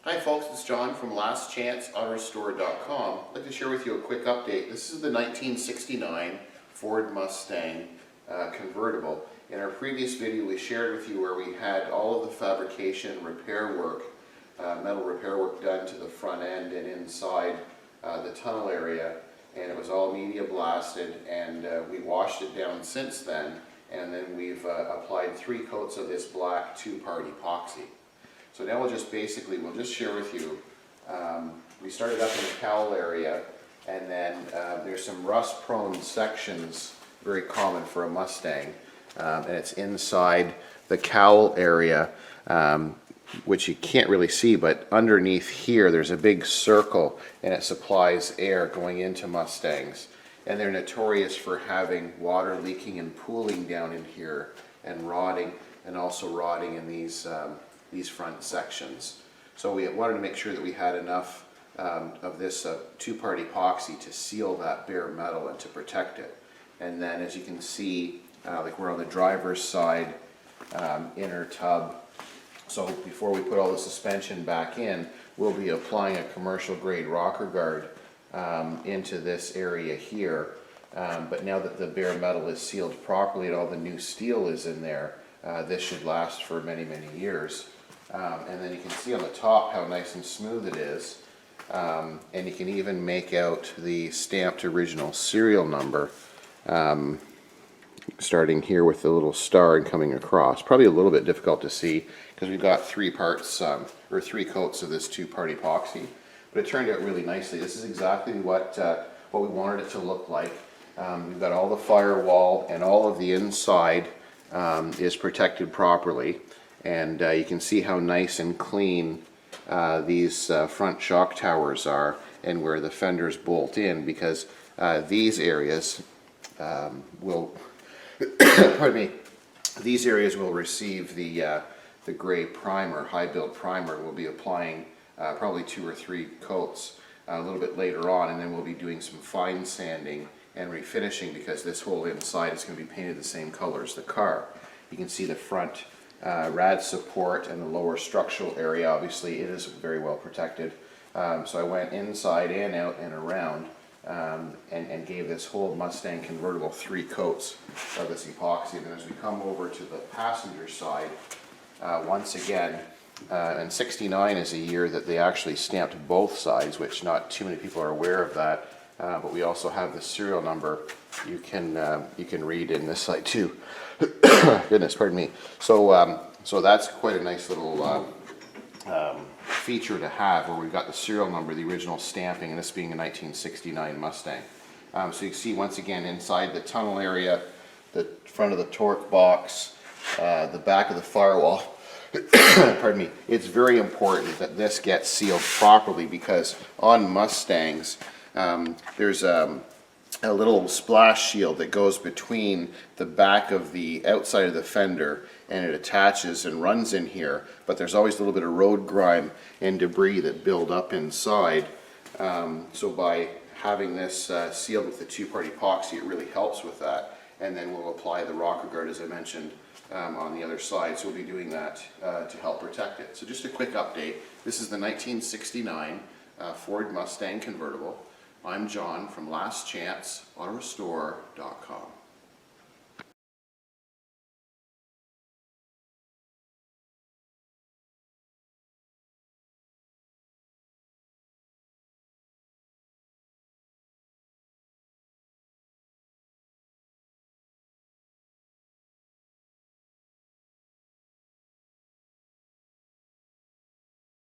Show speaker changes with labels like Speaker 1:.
Speaker 1: Hi folks, it's John from lastchanceautorestore.com. I'd like to share with you a quick update. This is the 1969 Ford Mustang Convertible. In our previous video we shared with you where we had all of the fabrication repair work, metal repair work done to the front end and inside the tunnel area, and it was all media blasted, and we washed it down since then, and then we've applied 3 coats of this black 2-part epoxy. So now we'll just share with you, we started up in the cowl area, and then there's some rust prone sections, very common for a Mustang, and it's inside the cowl area, which you can't really see, but underneath here there's a big circle and it supplies air going into Mustangs, and they're notorious for having water leaking and pooling down in here and rotting, and also rotting in these front sections. So we wanted to make sure that we had enough of this 2-part epoxy to seal that bare metal and to protect it. And then, as you can see, like we're on the driver's side inner tub. So before we put all the suspension back in, we'll be applying a commercial grade rocker guard into this area here. But now that the bare metal is sealed properly and all the new steel is in there, this should last for many, many years. And then you can see on the top how nice and smooth it is. And you can even make out the stamped original serial number, starting here with the little star and coming across. Probably a little bit difficult to see because we've got 3 coats of this 2-part epoxy, but it turned out really nicely. This is exactly what we wanted it to look like. We've got all the firewall and all of the inside is protected properly, and you can see how nice and clean these front shock towers are, and where the fenders bolt in, because these areas will pardon me, these areas will receive the gray primer, high build primer. We'll be applying probably 2 or 3 coats a little bit later on, and then we'll be doing some fine sanding and refinishing, because this whole inside is going to be painted the same color as the car. You can see the front rad support and the lower structural area. Obviously it is very well protected. So I went inside and out and around and gave this whole Mustang Convertible 3 coats of this epoxy. And then as we come over to the passenger side, once again, and 69 is a year that they actually stamped both sides, which not too many people are aware of that. But we also have the serial number you can read in this side too. Goodness, pardon me. So so that's quite a nice little feature to have, where we've got the serial number, the original stamping, and this being a 1969 Mustang. So you can see once again inside the tunnel area, the front of the torque box, the back of the firewall. Pardon me. It's very important that this gets sealed properly, because on Mustangs there's a little splash shield that goes between the back of the outside of the fender, and it attaches and runs in here, but there's always a little bit of road grime and debris that build up inside. So by having this sealed with the 2-part epoxy, it really helps with that. And then we'll apply the rocker guard, as I mentioned, on the other side. So we'll be doing that to help protect it. So just a quick update. This is the 1969 Ford Mustang Convertible. I'm John from lastchanceautorestore.com.